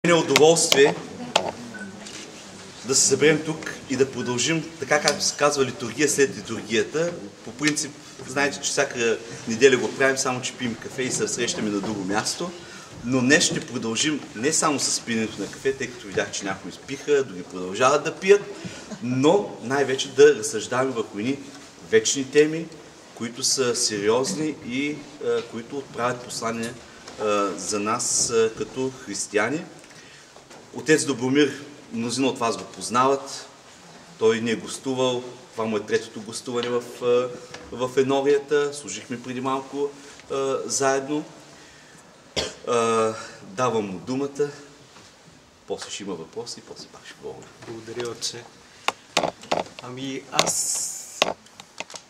Е удоволствие да се съберем тук и да продължим, така както се казва, литургия след литургията. По принцип, знаете, че всяка неделя го правим, само че пием кафе и се срещаме на друго място. Но днес ще продължим не само с пиенето на кафе, тъй като видях, че някои спиха, други продължават да пият, но най-вече да разсъждаваме върху едни вечни теми, които са сериозни и които отправят послание за нас като християни. Отец Добромир, мнозина от вас го познават. Той ни е гостувал. Това му е третото гостуване в Енорията. Служихме преди малко заедно. Давам му думата. После ще има въпроси и после пак ще говорим. Благодаря, отче. Аз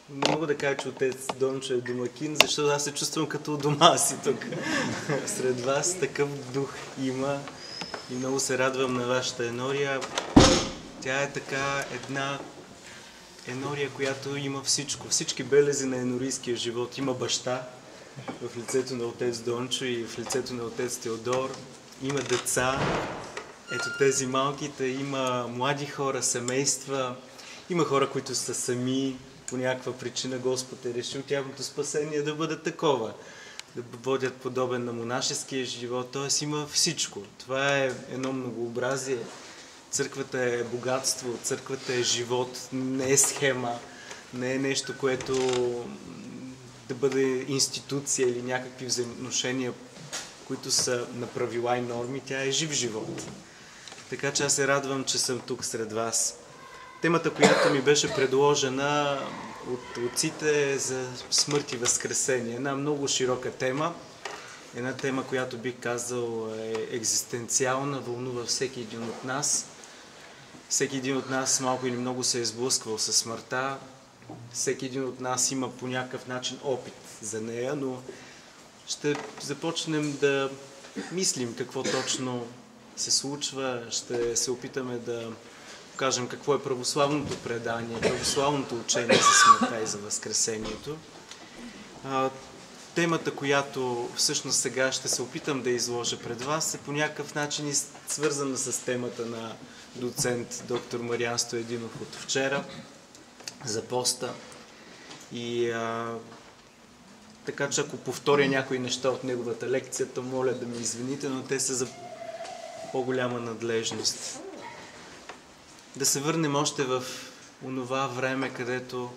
не мога да кажа, че отец Дончо е домакин, защото аз се чувствам като дома си тук. Сред вас такъв дух има и много се радвам на вашата енория. Тя е така една енория, която има всичко. Всички белези на енорийския живот. Има баща в лицето на отец Дончо и в лицето на отец Теодор. Има деца. Ето тези малките. Има млади хора, семейства. Има хора, които са сами. По някаква причина Господ е решил тяхното спасение да бъде такова. Да водят подобен на монашеския живот. Т.е. има всичко. Това е едно многообразие. Църквата е богатство, църквата е живот, не е схема, не е нещо, което да бъде институция или някакви взаимоотношения, които са на правила и норми. Тя е жив живот. Така че аз се радвам, че съм тук сред вас. Темата, която ми беше предложена от отците за смърт и възкресение. Една много широка тема. Една тема, която бих казал е екзистенциална, вълнува всеки един от нас. Всеки един от нас малко или много се е сблъсквал със смъртта. Всеки един от нас има по някакъв начин опит за нея, но ще започнем да мислим какво точно се случва. Ще се опитаме да кажем какво е православното предание, православното учение за смъртта и за възкресението. Темата, която всъщност сега ще се опитам да изложа пред вас, е по някакъв начин свързана с темата на доцент доктор Мариан Стоединов от вчера за поста. И така че ако повторя някои неща от неговата лекция, то моля да ми извините, но те са за по-голяма надлежност. Да се върнем още в онова време, където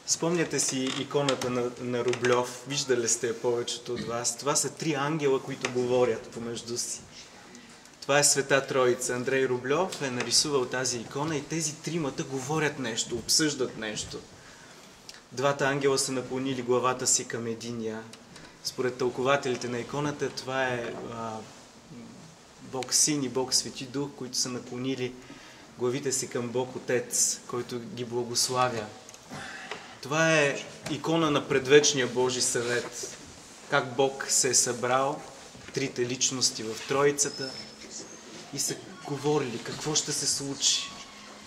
спомняте си иконата на Рублев, виждали сте я повечето от вас. Това са три ангела, които говорят помежду си. Това е Света Троица. Андрей Рублев е нарисувал тази икона и тези тримата говорят нещо, обсъждат нещо. Двата ангела са наклонили главата си към единия. Според тълкователите на иконата, това е Бог Син и Бог Свети Дух, които са наклонили главите си към Бог Отец, който ги благославя. Това е икона на предвечния Божи съвет. Как Бог се е събрал, трите личности в Троицата и са говорили какво ще се случи,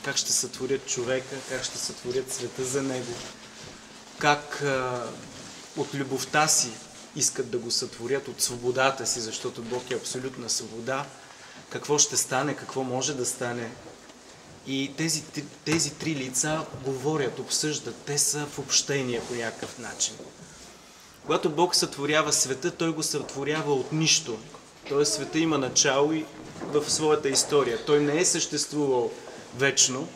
как ще сътворят човека, как ще сътворят света за него, как от любовта си искат да го сътворят, от свободата си, защото Бог е абсолютна свобода, какво ще стане, какво може да стане. И тези три лица говорят, обсъждат, те са в общение по някакъв начин. Когато Бог сътворява света, Той го сътворява от нищо. Тоест света има начало и в своята история. Той не е съществувал вечно,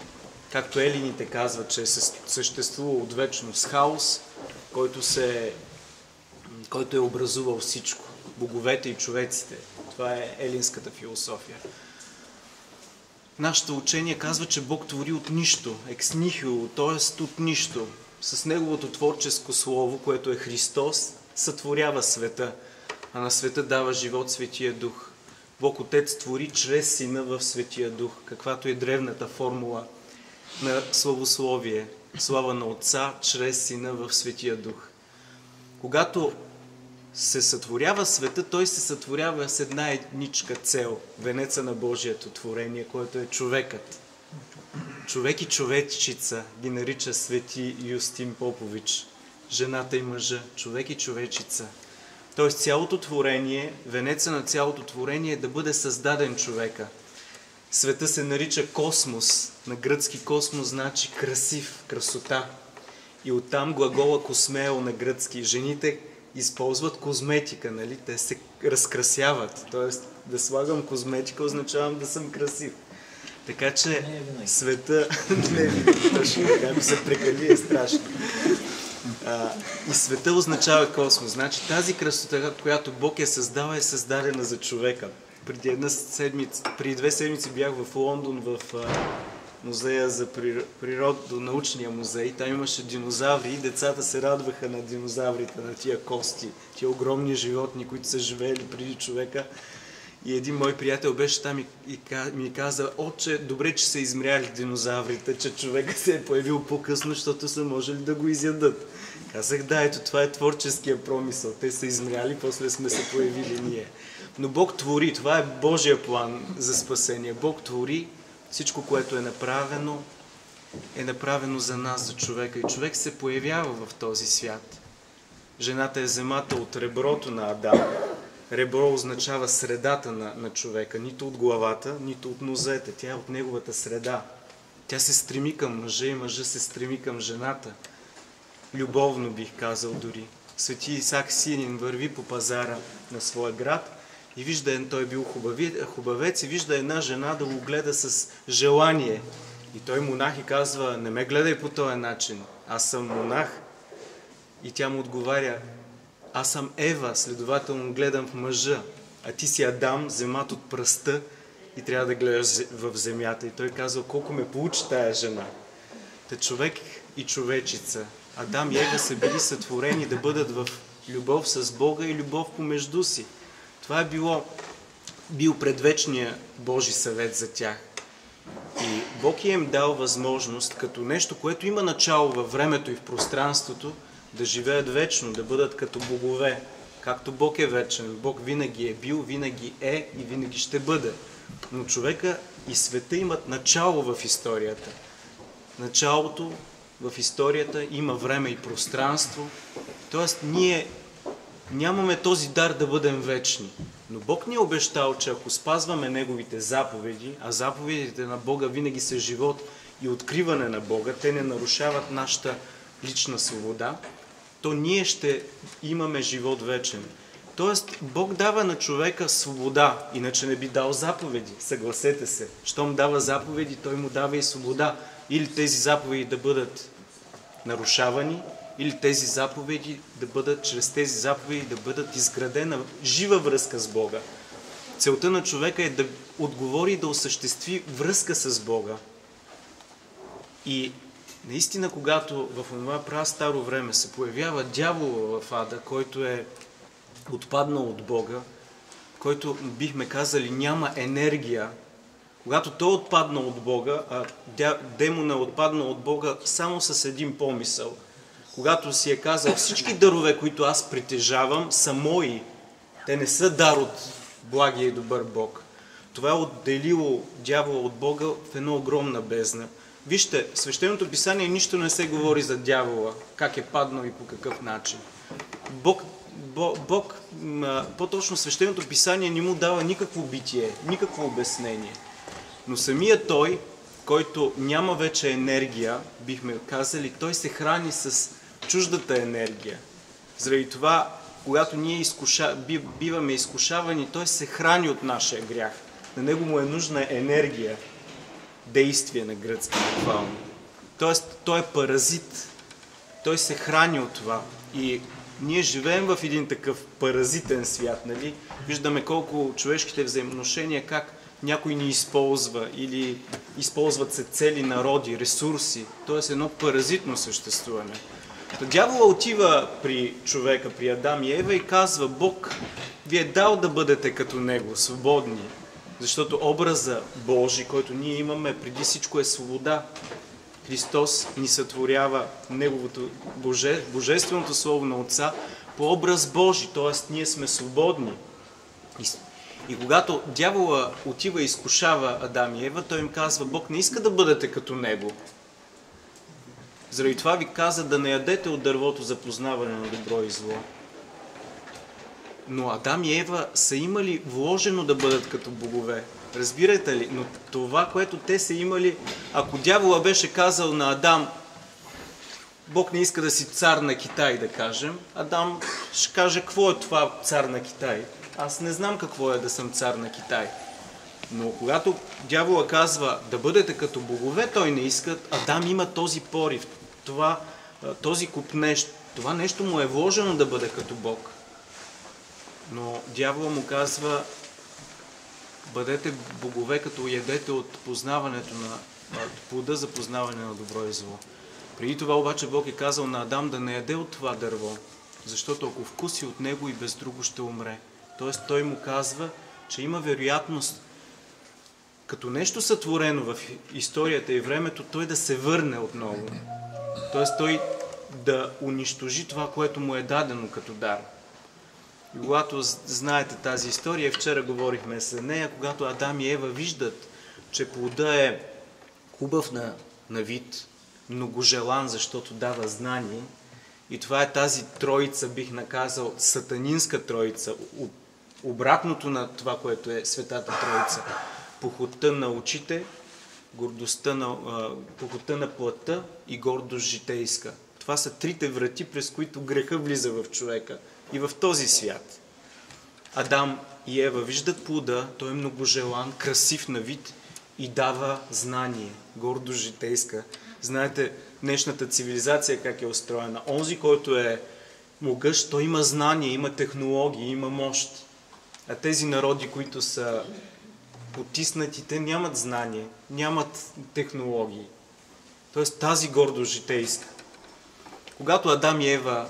както елините казват, че е съществувал от вечно с хаос, който е образувал всичко. Боговете и човеците. Това е елинската философия. Нашето учение казва, че Бог твори от нищо, екс нихило, т.е. от нищо. С Неговото творческо слово, което е Христос, сътворява света, а на света дава живот Светия Дух. Бог Отец твори чрез Сина в Светия Дух, каквато е древната формула на славословие. Слава на Отца чрез Сина в Светия Дух. Когато се сътворява света, той се сътворява с една едничка цел, венеца на Божието творение, което е човекът. Човек и човечица ги нарича свети Юстин Попович. Жената и мъжа, човек и човечица. Тоест цялото творение, венеца на цялото творение е да бъде създаден човека. Света се нарича космос. На гръцки космос значи красив, красота. И оттам глагола космео на гръцки. Жените използват козметика, нали? Те се разкрасяват. Тоест да слагам козметика означавам да съм красив. Така че света... точно така, се прекали, е страшно. И света означава космос. Значи тази красота, която Бог е създал, е създадена за човека. Преди 2 седмици бях в Лондон, в музея за природонаучния музей. Там имаше динозаври и децата се радваха на динозаврите, на тия кости, тия огромни животни, които са живеели преди човека. И един мой приятел беше там и ми каза: отче, добре, че са измряли динозаврите, че човека се е появил по-късно, защото са можели да го изядат. Казах: да, ето това е творческия промисъл. Те са измряли, после сме се появили ние. Но Бог твори, това е Божия план за спасение. Бог твори всичко, което е направено за нас, за човека. И човек се появява в този свят. Жената е вземата от реброто на Адам. Ребро означава средата на човека, нито от главата, нито от нозете. Тя е от неговата среда. Тя се стреми към мъжа и мъжа се стреми към жената. Любовно бих казал дори. Свети Исак Сирин върви по пазара на своя град и вижда, той е бил хубавец и вижда една жена да го гледа с желание. И той монах и казва: не ме гледай по този начин, аз съм монах. И тя му отговаря: аз съм Ева, следователно гледам в мъжа, а ти си Адам, вземат от пръста и трябва да гледаш в земята. И той казва: колко ме получи тая жена. Та човек и човечица, Адам и Ева са били сътворени да бъдат в любов с Бога и любов помежду си. Това е бил предвечния Божи съвет за тях. И Бог им дал възможност, като нещо, което има начало във времето и в пространството, да живеят вечно, да бъдат като богове. Както Бог е вечен. Бог винаги е бил, винаги е и винаги ще бъде. Но човека и света имат начало в историята. Началото в историята има време и пространство. Тоест ние нямаме този дар да бъдем вечни. Но Бог ни е обещал, че ако спазваме Неговите заповеди, а заповедите на Бога винаги са живот и откриване на Бога, те не нарушават нашата лична свобода, то ние ще имаме живот вечен. Тоест, Бог дава на човека свобода, иначе не би дал заповеди. Съгласете се. Щом дава заповеди, той му дава и свобода. Или тези заповеди да бъдат нарушавани, или тези заповеди чрез тези заповеди да бъдат изградена жива връзка с Бога. Целта на човека е да отговори и да осъществи връзка с Бога. И наистина, когато в това прастаро време се появява дявола в ада, който е отпаднал от Бога, който, бихме казали, няма енергия, когато той е отпаднал от Бога, а демонът е отпаднал от Бога само с един помисъл. Когато си е казал: всички дарове, които аз притежавам, са мои. Те не са дар от благия и добър Бог. Това е отделило дявола от Бога в една огромна бездна. Вижте, в Свещеното писание нищо не се говори за дявола, как е паднал и по какъв начин. Бог, по-точно Свещеното писание не му дава никакво битие, никакво обяснение. Но самият той, който няма вече енергия, бихме казали, той се храни с чуждата енергия. Заради това, когато ние биваме изкушавани, той се храни от нашия грях. На него му е нужна енергия, действие на гръцки буквално. Тоест, той е паразит. Той се храни от това. И ние живеем в един такъв паразитен свят, нали? Виждаме колко човешките взаимоотношения, как някой ни използва или използват се цели народи, ресурси. Тоест едно паразитно съществуване. Дявола отива при човека, при Адам и Ева и казва: Бог ви е дал да бъдете като Него, свободни. Защото образа Божий, който ние имаме, преди всичко е свобода. Христос ни сътворява Неговото Божественото Слово на Отца по образ Божий, т.е. ние сме свободни. И когато дявола отива и изкушава Адам и Ева, той им казва: Бог не иска да бъдете като Него. Заради това ви каза да не ядете от дървото за познаване на добро и зло. Но Адам и Ева са имали вложено да бъдат като богове. Разбирате ли? Но това, което те са имали, ако дявола беше казал на Адам, Бог не иска да си цар на Китай, да кажем, Адам ще каже, какво е това цар на Китай? Аз не знам какво е да съм цар на Китай. Но когато дявола казва да бъдете като богове, той не иска, Адам има този порив, този купнеж, това нещо му е вложено да бъде като Бог. Но дявола му казва, бъдете богове, като ядете от познаването на плода за познаване на добро и зло. Преди това обаче Бог е казал на Адам да не яде от това дърво, защото ако вкуси от него и без друго ще умре. Тоест той му казва, че има вероятност като нещо сътворено в историята и времето, той да се върне отново. Тоест той да унищожи това, което му е дадено като дар. И когато знаете тази история, вчера говорихме за нея, когато Адам и Ева виждат, че плода е хубав на вид, многожелан, защото дава знание. И това е тази троица, бих наказал, сатанинска троица, обратното на това, което е Светата Троица. Похотта на очите, похотта на плътта и гордост житейска. Това са трите врати, през които греха влиза в човека и в този свят. Адам и Ева виждат плода, той е многожелан, красив на вид и дава знание, гордост житейска. Знаете, днешната цивилизация как е устроена. Онзи, който е могъщ, той има знание, има технологии, има мощ. А тези народи, които са потиснати, те нямат знание, нямат технологии. Тоест тази гордост житейска. Когато Адам и Ева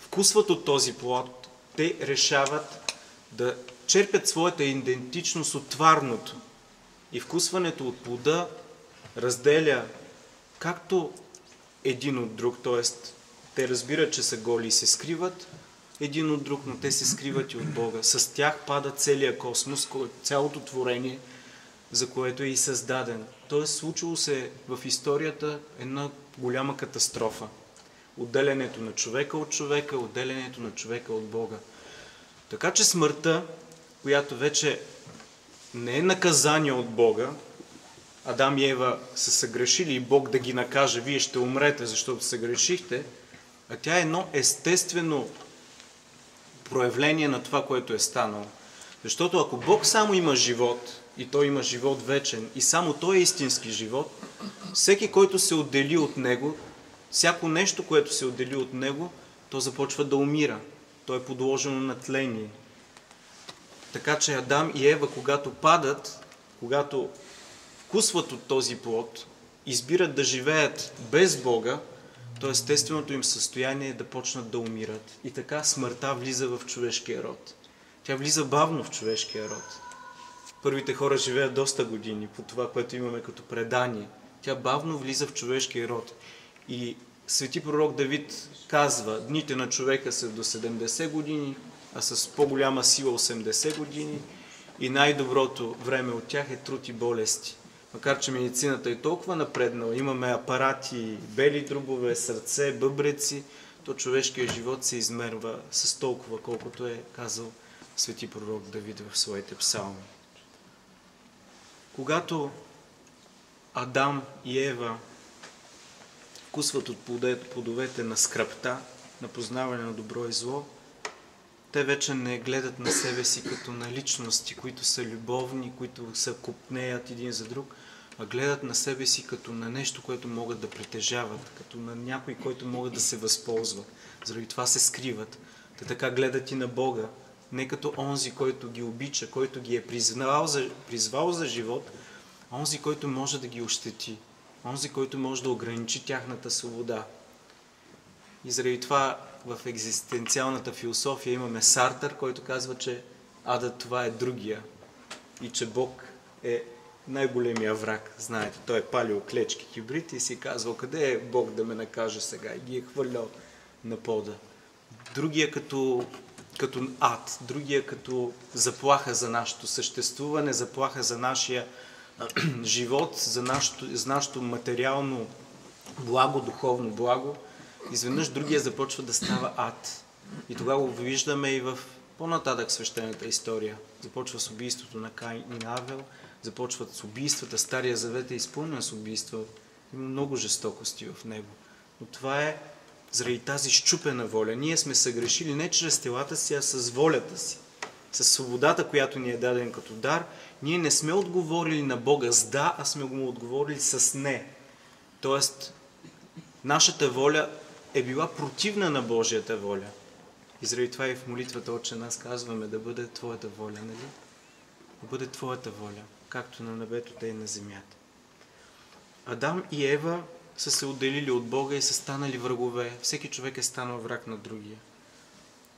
вкусват от този плод, те решават да черпят своята идентичност от тварното. И вкусването от плода разделя както един от друг, т.е. те разбират, че са голи и се скриват един от друг, но те се скриват и от Бога. С тях пада целият космос, цялото творение, за което е и създаден. Тоест случило се в историята една голяма катастрофа. Отделянето на човека от човека, отделянето на човека от Бога. Така че смъртта, която вече не е наказание от Бога, Адам и Ева са съгрешили и Бог да ги накаже, вие ще умрете, защото съгрешихте, а тя е едно естествено проявление на това, което е станало. Защото ако Бог само има живот, и той има живот вечен, и само той е истински живот, всеки, който се отдели от него, всяко нещо, което се отдели от него, то започва да умира. То е подложено на тление. Така че Адам и Ева, когато падат, когато вкусват от този плод, избират да живеят без Бога, то естественото им състояние е да почнат да умират. И така смъртта влиза в човешкия род. Тя влиза бавно в човешкия род. Първите хора живеят доста години по това, което имаме като предание. Тя бавно влиза в човешкия род. И свети пророк Давид казва, дните на човека са до 70 години, а с по-голяма сила 80 години и най-доброто време от тях е труд и болести. Макар че медицината е толкова напреднала, имаме апарати, бели дробове, сърце, бъбреци, то човешкият живот се измерва с толкова, колкото е казал свети пророк Давид в своите псалми. Когато Адам и Ева вкусват от плодовете на скръбта, на познаване на добро и зло, те вече не гледат на себе си като на личности, които са любовни, които са купнеят един за друг, а гледат на себе си като на нещо, което могат да притежават, като на някой, който могат да се възползват. Заради това се скриват. Те така гледат и на Бога, не като онзи, който ги обича, който ги е призвал за живот, а онзи, който може да ги ощети, онзи, който може да ограничи тяхната свобода. И заради това в екзистенциалната философия имаме Сартър, който казва, че адът това е другия и че Бог е най-големия враг. Знаете, той е палил клечки кибрити и си казвал, къде е Бог да ме накаже сега? И ги е хвърлял на пода. Другия като ад, другия като заплаха за нашето съществуване, заплаха за нашия живот, за нашето материално благо, духовно благо. Изведнъж другия започва да става ад. И тогава го виждаме и в По-нататък свещената история започва с убийството на Каин и на Авел, започват с убийствата, Стария завет е изпълнен с убийства, има много жестокости в него. Но това е заради тази счупена воля. Ние сме съгрешили не чрез телата си, а с волята си. С свободата, която ни е даден като дар, ние не сме отговорили на Бога с да, а сме му отговорили с не. Тоест, нашата воля е била противна на Божията воля. И заради това и в молитвата Отче нас казваме да бъде Твоята воля, нали? Да бъде Твоята воля, както на небето, тъй и на земята. Адам и Ева са се отделили от Бога и са станали врагове. Всеки човек е станал враг на другия.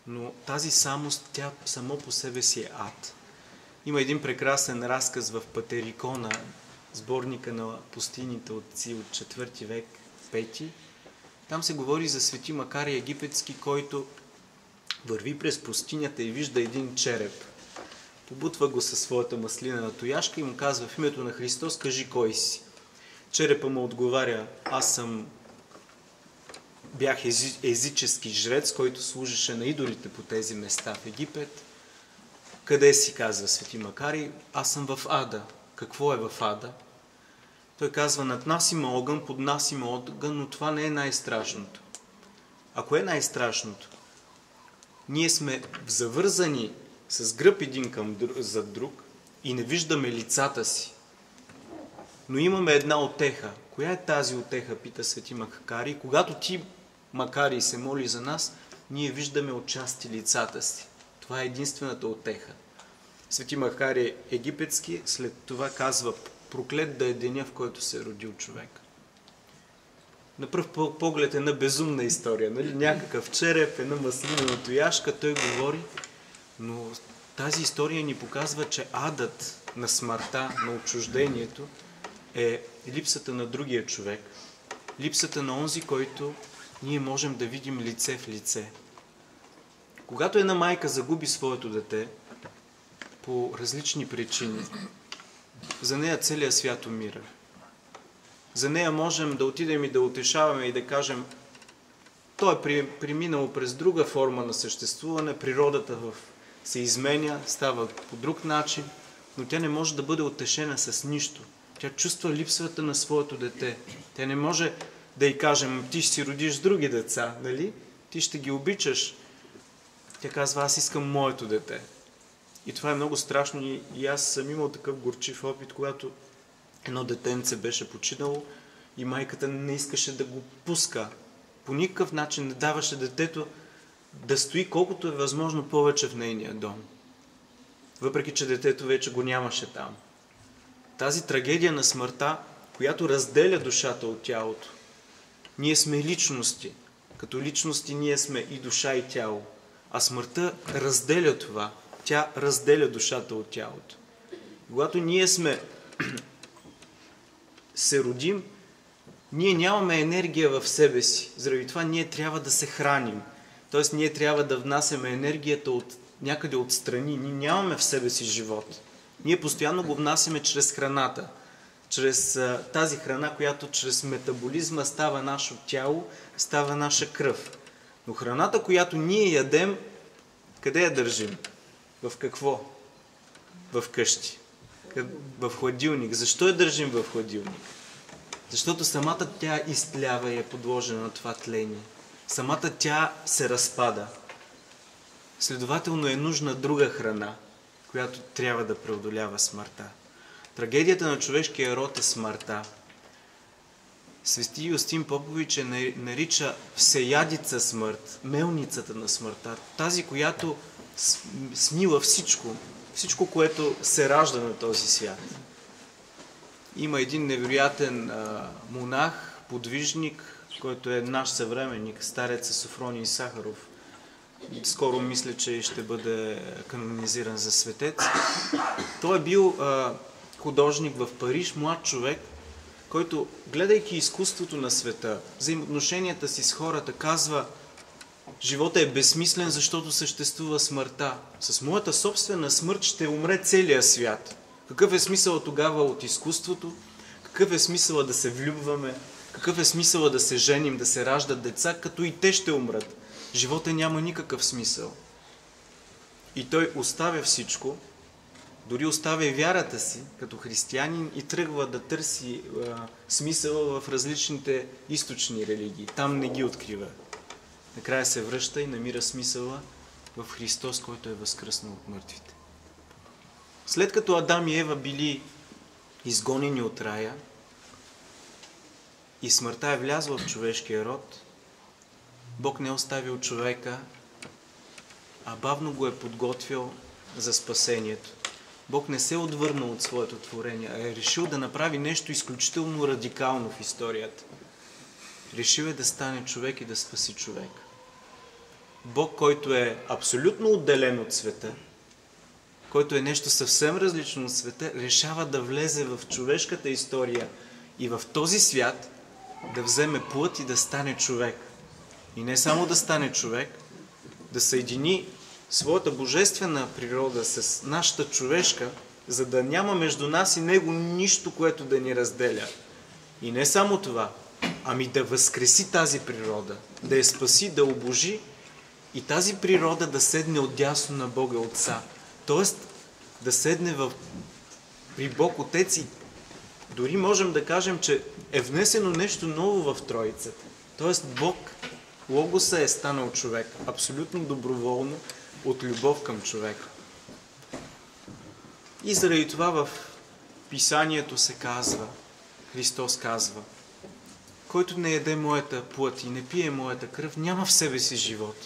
Но тази самост, тя само по себе си е ад. Има един прекрасен разказ в Патерикона, сборника на пустините отци от 4 век, 5. Там се говори за свети Макарий египетски, който върви през пустинята и вижда един череп. Побутва го със своята маслинена тояшка и му казва: в името на Христос, кажи кой си. Черепа му отговаря: бях езически жрец, който служеше на идолите по тези места в Египет. Къде си, казва свети Макарий? Аз съм в ада. Какво е в ада? Той казва: над нас има огън, под нас има огън, но това не е най-страшното. Ако е най-страшното, ние сме завързани с гръб един зад друг и не виждаме лицата си. Но имаме една утеха. Коя е тази утеха, пита свети Макарий? Когато ти, Макарий, се моли за нас, ние виждаме отчасти лицата си. Това е единствената утеха. Свети Макарий египетски след това казва: проклет да е деня, в който се е родил човек. На пръв поглед една безумна история, нали? Някакъв череп, една маслинена тояшка, той говори, но тази история ни показва, че адът на смъртта, на отчуждението е липсата на другия човек, липсата на онзи, който ние можем да видим лице в лице. Когато една майка загуби своето дете по различни причини, за нея целият свят умира. За нея можем да отидем и да утешаваме и да кажем: той е преминал през друга форма на съществуване, природата се изменя, става по друг начин, но тя не може да бъде утешена с нищо. Тя чувства липсвата на своето дете. Тя не може да й кажем: ти ще си родиш други деца, нали? Ти ще ги обичаш. Тя казва: аз искам моето дете. И това е много страшно и аз съм имал такъв горчив опит, когато едно детенце беше починало и майката не искаше да го пуска. По никакъв начин не даваше детето да стои колкото е възможно повече в нейния дом. Въпреки че детето вече го нямаше там. Тази трагедия на смъртта, която разделя душата от тялото. Ние сме личности. Като личности ние сме и душа, и тяло. А смъртта разделя това. Тя разделя душата от тялото. Когато ние се родим, ние нямаме енергия в себе си. Заради това ние трябва да се храним. Тоест ние трябва да внасяме енергията от някъде отстрани. Ние нямаме в себе си живот. Ние постоянно го внасяме чрез храната. Чрез тази храна, която чрез метаболизма става наше тяло, става наша кръв. Но храната, която ние ядем, къде я държим? В какво? В къщи. В хладилник. Защо я държим в хладилник? Защото самата тя изтлява и е подложена на това тление. Самата тя се разпада. Следователно е нужна друга храна, която трябва да преодолява смъртта. Трагедията на човешкия род е смъртта. Свети Юстин Попович нарича всеядица смърт, мелницата на смъртта, тази, която смила всичко, което се ражда на този свят. Има един невероятен монах, подвижник, който е наш съвременник, старец Софроний Сахаров. Скоро мисля, че ще бъде канонизиран за светец. Той е бил художник в Париж, млад човек, който, гледайки изкуството на света, взаимоотношенията си с хората, казва: живота е безсмислен, защото съществува смъртта. С моята собствена смърт ще умре целият свят. Какъв е смисълът тогава от изкуството? Какъв е смисълът да се влюбваме? Какъв е смисълът да се женим, да се раждат деца, като и те ще умрат? Живота няма никакъв смисъл. И той оставя всичко, дори оставя и вярата си като християнин и тръгва да търси смисъл в различните източни религии. Там не ги открива. Накрая се връща и намира смисъла в Христос, който е възкръснал от мъртвите. След като Адам и Ева били изгонени от рая и смъртта е влязла в човешкия род, Бог не е оставил човека, а бавно го е подготвил за спасението. Бог не се е отвърнал от своето творение, а е решил да направи нещо изключително радикално в историята. Решил е да стане човек и да спаси човек. Бог, който е абсолютно отделен от света, който е нещо съвсем различно от света, решава да влезе в човешката история и в този свят да вземе плът и да стане човек. И не само да стане човек, да съедини своята божествена природа с нашата човешка, за да няма между нас и него нищо, което да ни разделя. И не само това, ами да възкреси тази природа, да я спаси, да обожи и тази природа да седне отдясно на Бога Отца. Тоест да седне при Бог Отец и дори можем да кажем, че е внесено нещо ново в Троицата. Тоест Бог, Логоса е станал човек, абсолютно доброволно, от любов към човека. И заради това в Писанието се казва, Христос казва, който не яде моята плът и не пие моята кръв, няма в себе си живот.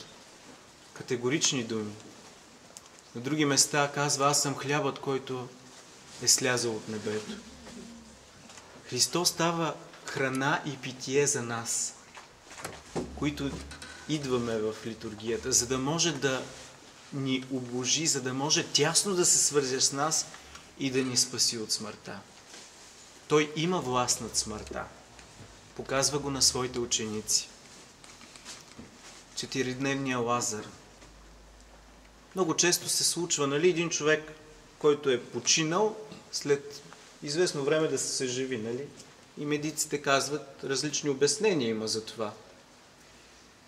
Категорични думи. На други места казва, аз съм хлябът, който е слязал от небето. Христос става храна и питие за нас, които идваме в литургията, за да може да ни обожи, за да може тясно да се свърже с нас и да ни спаси от смъртта. Той има власт над смъртта. Показва го на своите ученици. 4-дневният Лазар. Много често се случва, нали, един човек, който е починал, след известно време да се съживи, нали? И медиците казват, различни обяснения има за това.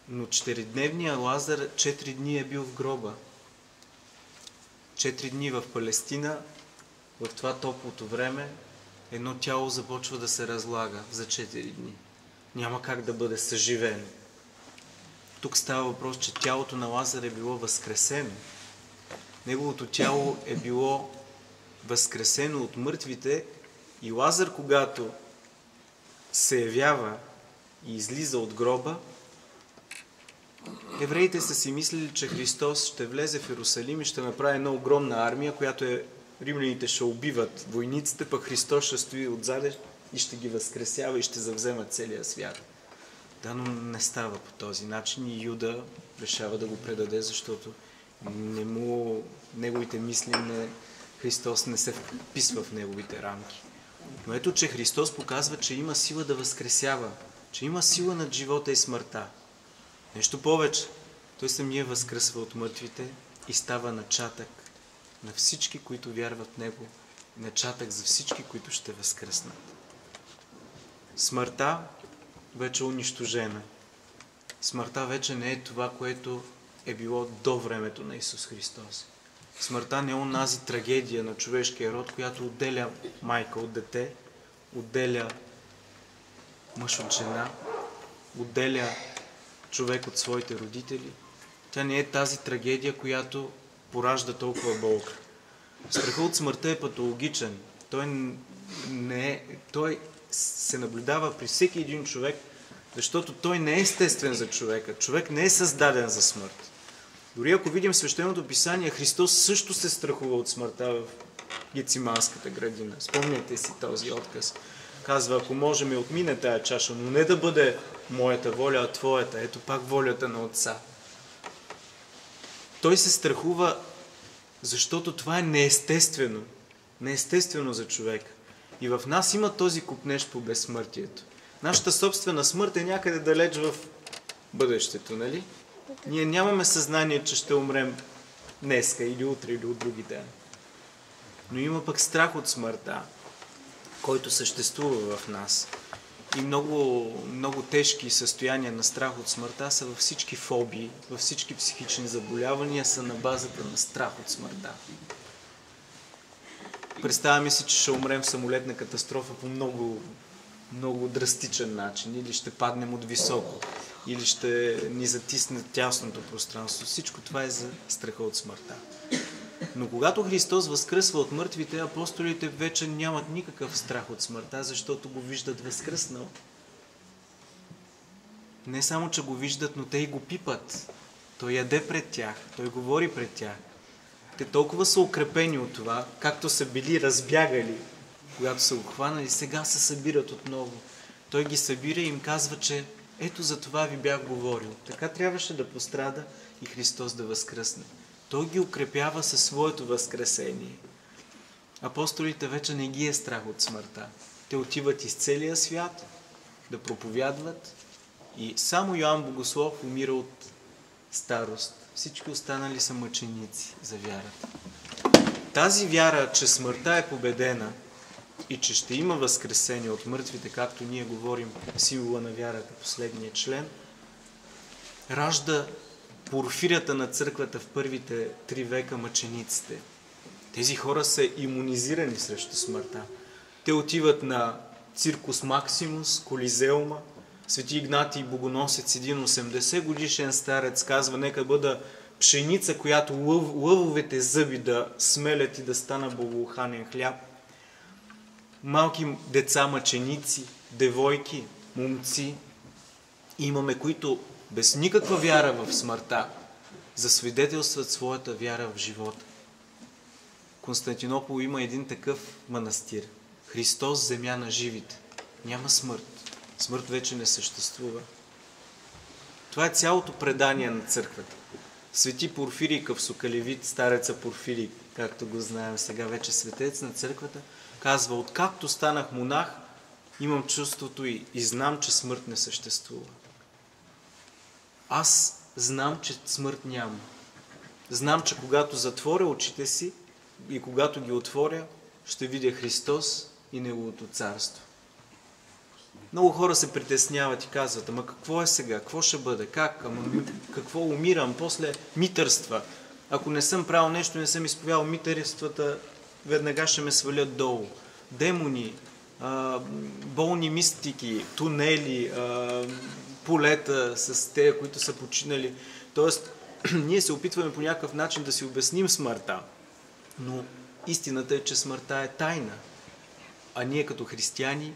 Но 4-дневният Лазар 4 дни е бил в гроба. 4 дни в Палестина, в това топлото време, едно тяло започва да се разлага за 4 дни. Няма как да бъде съживено. Тук става въпрос, че тялото на Лазар е било възкресено. Неговото тяло е било възкресено от мъртвите и Лазар, когато се явява и излиза от гроба, евреите са си мислили, че Христос ще влезе в Иерусалим и ще направи една огромна армия, която римляните ще убиват войниците, пък Христос ще стои отзаде и ще ги възкресява и ще завзема целия свят. Да, но не става по този начин и Юда решава да го предаде, защото неговите мисли, Христос не се вписва в неговите рамки. Но ето, че Христос показва, че има сила да възкресява, че има сила над живота и смъртта. Нещо повече, той самия възкръсва от мъртвите и става начатък на всички, които вярват в Него, начатък за всички, които ще възкръснат. Смъртта вече е унищожена. Смъртта вече не е това, което е било до времето на Исус Христос. Смъртта не е онази трагедия на човешкия род, която отделя майка от дете, отделя мъж от жена, отделя човек от своите родители. Тя не е тази трагедия, която поражда толкова болка. Страхът от смъртта е патологичен. Той се наблюдава при всеки един човек, защото той не е естествен за човека. Човек не е създаден за смърт. Дори ако видим Свещеното писание, Христос също се страхува от смъртта в Гециманската градина. Спомняте си този отказ. Казва, ако може ме отмине тая чаша, но не да бъде моята воля, а твоята. Ето пак волята на Отца. Той се страхува, защото това е неестествено. Неестествено за човек. И в нас има този купнеж по безсмъртието. Нашата собствена смърт е някъде далеч в бъдещето, нали? Ние нямаме съзнание, че ще умрем днеска или утре или от други ден. Но има пък страх от смъртта, който съществува в нас. и много, много тежки състояния на страх от смъртта са във всички фобии, във всички психични заболявания са на базата на страх от смъртта. Представяме си, че ще умрем в самолетна катастрофа по много, много драстичен начин, или ще паднем от високо, или ще ни затисне тясното пространство. Всичко това е за страха от смъртта. Но когато Христос възкръсва от мъртвите, апостолите вече нямат никакъв страх от смъртта, защото го виждат възкръснал. Не само, че го виждат, но те и го пипат. Той яде пред тях, той говори пред тях. Те толкова са укрепени от това, както са били разбягали, когато са го хванали, сега се събират отново. Той ги събира и им казва, че ето за това ви бях говорил. Така трябваше да пострада и Христос да възкръсне. Той ги укрепява със своето възкресение. Апостолите вече не ги е страх от смъртта. Те отиват из целия свят да проповядват и само Йоан Богослов умира от старост. Всички останали са мъченици за вярата. Тази вяра, че смъртта е победена и че ще има възкресение от мъртвите, както ние говорим в символа на вярата, последния член, ражда порфирията на църквата в първите 3 века, мъчениците. Тези хора са имунизирани срещу смъртта. Те отиват на Циркус Максимус, Колизеума. Свети Игнатий Богоносец, един 80 годишен старец, казва: нека бъда пшеница, която лъвовете зъби да смелят и да стана благоуханен хляб. Малки деца мъченици, девойки, момци имаме, които без никаква вяра в смъртта засвидетелстват своята вяра в живота. В Константинопол има един такъв манастир. Христос, земя на живите. Няма смърт. Смърт вече не съществува. Това е цялото предание на църквата. Свети Порфирий Кавсокалевит, стареца Порфирий, както го знаем сега, вече светец на църквата, казва: откакто станах монах, имам чувството и знам, че смърт не съществува. Аз знам, че смърт няма. Знам, че когато затворя очите си и когато ги отворя, ще видя Христос и Неговото царство. Много хора се притесняват и казват: ама какво е сега? Какво ще бъде? Как? Ама какво умирам? После митърства. Ако не съм правил нещо, не съм изповядал митърствата, веднага ще ме свалят долу. Демони, болни мистики, тунели, полета с те, които са починали. Тоест, ние се опитваме по някакъв начин да си обясним смъртта. Но истината е, че смъртта е тайна. А ние като християни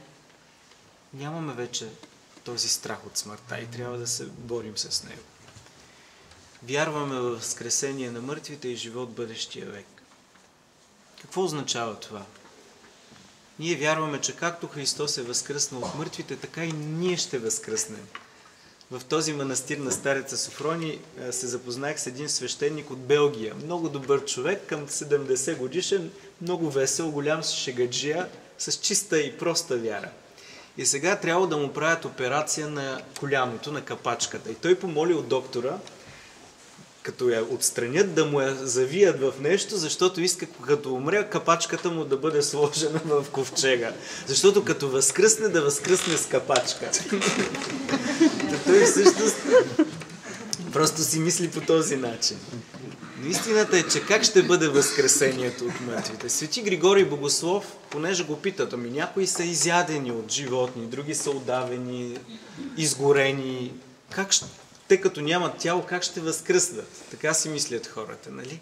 нямаме вече този страх от смъртта и трябва да се борим с него. Вярваме в възкресение на мъртвите и живот бъдещия век. Какво означава това? Ние вярваме, че както Христос е възкръснал от мъртвите, така и ние ще възкръснем. В този манастир на стареца Софроний се запознах с един свещеник от Белгия. Много добър човек, към 70 годишен, много весел, голям шегаджия, с чиста и проста вяра. И сега трябва да му правят операция на коляното, на капачката. И той помоли от доктора, като я отстранят, да му я завият в нещо, защото иска, като умре, капачката му да бъде сложена в ковчега. Защото като възкръсне, да възкръсне с капачка. Той всъщност просто си мисли по този начин. Но истината е, че как ще бъде възкресението от мъртвите? Свети Григорий Богослов, понеже го питат, ами някои са изядени от животни, други са удавени, изгорени. Те като нямат тяло, как ще възкръснат? Така си мислят хората, нали?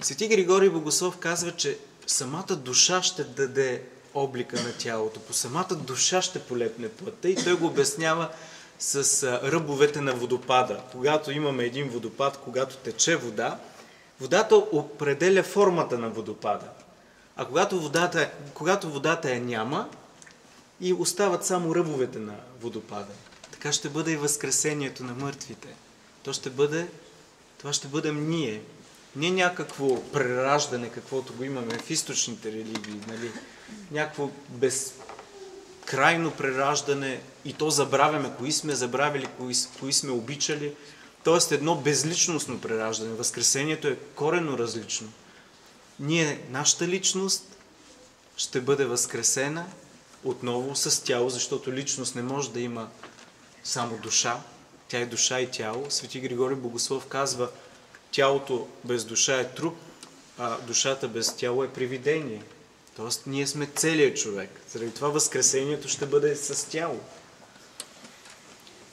Свети Григорий Богослов казва, че самата душа ще даде облика на тялото, по самата душа ще полепне плътта и той го обяснява с ръбовете на водопада. Когато имаме един водопад, когато тече вода, водата определя формата на водопада. А когато водата я няма, и остават само ръбовете на водопада. Така ще бъде и възкресението на мъртвите. Това ще бъдем ние. Не някакво прераждане, каквото го имаме в източните религии, нали? Някакво безкрайно прераждане и то забравяме, кои сме забравили, кои сме обичали. Тоест едно безличностно прераждане. Възкресението е коренно различно. Нашата личност ще бъде възкресена отново с тяло, защото личност не може да има само душа. Тя е душа и тяло. Свети Григорий Богослов казва, тялото без душа е труп, а душата без тяло е привидение. Тоест, ние сме целият човек. Заради това възкресението ще бъде с тяло.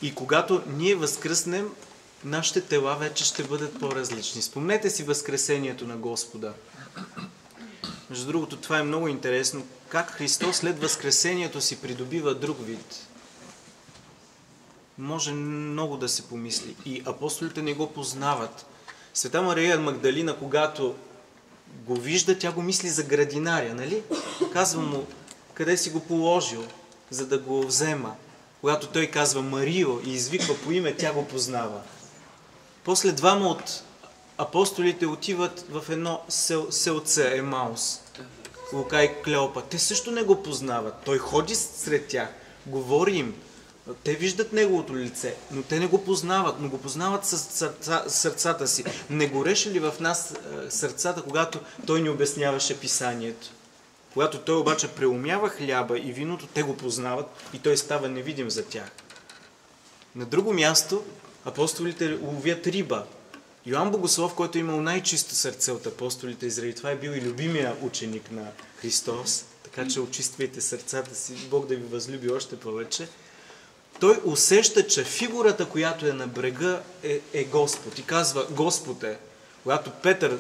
И когато ние възкръснем, нашите тела вече ще бъдат по-различни. Спомнете си възкресението на Господа. Между другото, това е много интересно. Как Христос след възкресението си придобива друг вид. Може много да се помисли. И апостолите не го познават. Света Мария Магдалина, когато го вижда, тя го мисли за градинаря, нали? Казва му, къде си го положил, за да го взема. Когато той казва Марио и извиква по име, тя го познава. После двама от апостолите отиват в едно селце Емаус, Лука и Клеопа. Те също не го познават. Той ходи сред тях, говори им. Те виждат неговото лице, но те не го познават, но го познават с сърцата си. Не гореше ли в нас сърцата, когато той ни обясняваше писанието? Когато той обаче преумява хляба и виното, те го познават и той става невидим за тях. На друго място апостолите ловят риба. Йоан Богослов, който е имал най-чисто сърце от апостолите, и заради това е бил и любимия ученик на Христос, така че очиствайте сърцата си, Бог да ви възлюби още повече. Той усеща, че фигурата, която е на брега, е Господ. И казва, Господ е. Когато Петър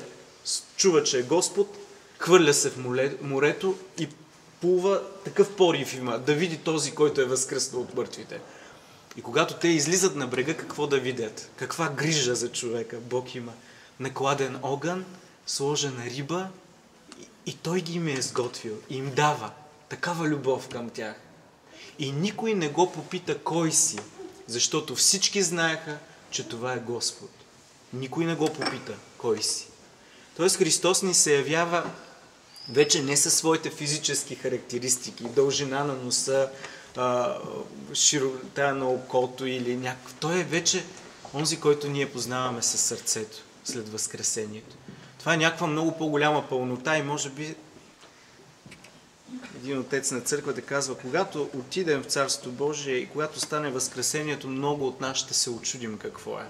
чува, че е Господ, хвърля се в морето и плува, такъв порив има, да види този, който е възкръснал от мъртвите. И когато те излизат на брега, какво да видят? Каква грижа за човека Бог има? Накладен огън, сложена риба и той ги им е изготвил и им дава такава любов към тях. И никой не го попита кой си, защото всички знаеха, че това е Господ. Никой не го попита кой си. Тоест Христос ни се явява вече не със своите физически характеристики, дължина на носа, широта на окото или някакъв. Той е вече онзи, който ние познаваме със сърцето след възкресението. Това е някаква много по-голяма пълнота и може би един отец на църквата казва, когато отидем в Царството Божие и когато стане възкресението, много от нас ще се очудим какво е.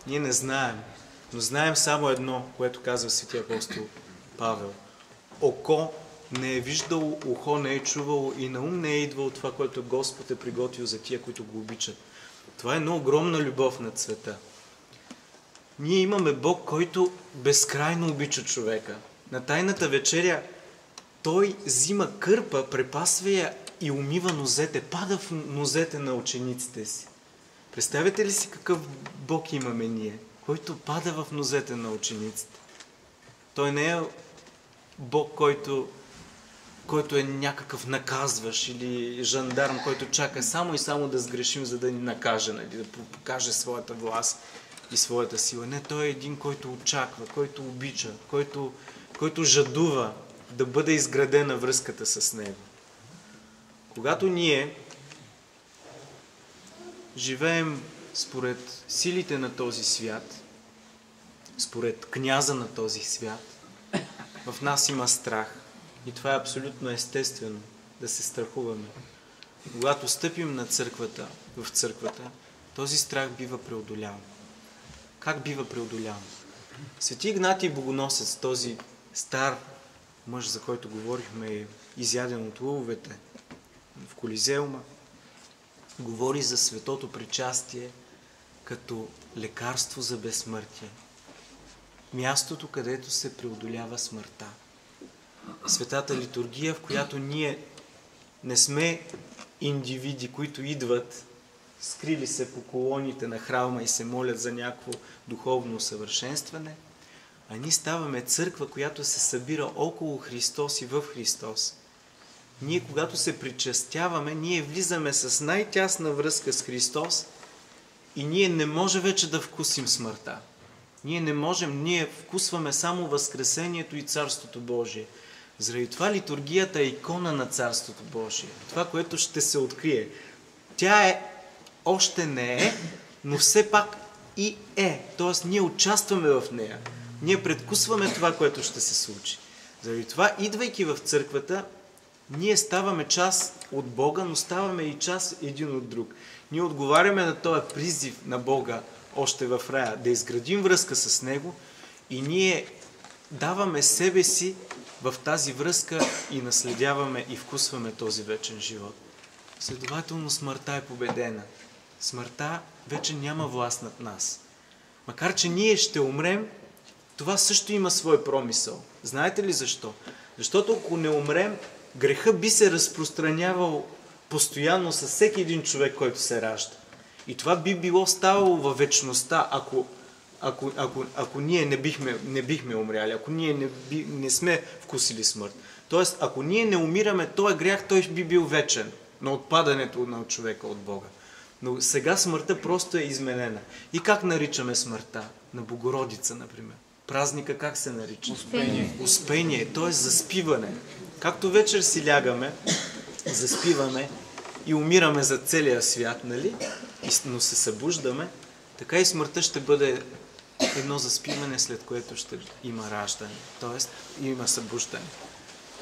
Ние не знаем, но знаем само едно, което казва светия апостол Павел. Око не е виждало, ухо не е чувало и на ум не е идвало това, което Господ е приготвил за тия, които го обичат. Това е една огромна любов на света. Ние имаме Бог, който безкрайно обича човека. На Тайната вечеря той взима кърпа, препасва я и умива нозете, пада в нозете на учениците си. Представете ли си какъв Бог имаме ние, който пада в нозете на учениците? Той не е Бог, който е някакъв наказващ или жандарм, който чака само и само да сгрешим, за да ни накаже, нали, да покаже своята власт и своята сила. Не, той е един, който очаква, който обича, който жадува да бъде изградена връзката с него. Когато ние живеем според силите на този свят, според княза на този свят, в нас има страх. И това е абсолютно естествено да се страхуваме. Когато стъпим на църквата, в църквата, този страх бива преодолян. Как бива преодолян? Свети Игнатий Богоносец, този стар мъж, за който говорихме, е изяден от лъвовете в Колизеума, говори за светото причастие като лекарство за безсмъртие. Мястото, където се преодолява смъртта. Светата литургия, в която ние не сме индивиди, които идват, скрили се по колоните на храма и се молят за някакво духовно усъвършенстване, а ние ставаме църква, която се събира около Христос и в Христос. Ние, когато се причастяваме, ние влизаме с най-тясна връзка с Христос и ние не може вече да вкусим смъртта. Ние не можем, ние вкусваме само Възкресението и Царството Божие. Заради това литургията е икона на Царството Божие. Това, което ще се открие. Тя още не е, но все пак и е. Тоест, ние участваме в нея. Ние предвкусваме това, което ще се случи. Заради това, идвайки в църквата, Ние ставаме част от Бога, но ставаме и част един от друг. Ние отговаряме на този призив на Бога още в рая, да изградим връзка с Него и ние даваме себе си в тази връзка и наследяваме и вкусваме този вечен живот. Следователно смъртта е победена. Смъртта вече няма власт над нас. Макар че ние ще умрем, това също има свой промисъл. Знаете ли защо? Защото ако не умрем, греха би се разпространявал постоянно с всеки един човек, който се ражда. И това би било ставало във вечността, ако ние не бихме умряли, ако ние не сме вкусили смърт. Тоест, ако ние не умираме, този грях, той би бил вечен на отпадането на човека от Бога. Но сега смъртта просто е изменена. И как наричаме смъртта? На Богородица, например. Празника как се нарича? Успение. Успение, т.е. заспиване. Както вечер си лягаме, заспиваме и умираме за целия свят, нали? Но се събуждаме, така и смъртта ще бъде едно заспиване, след което ще има раждане. Т.е. има събуждане.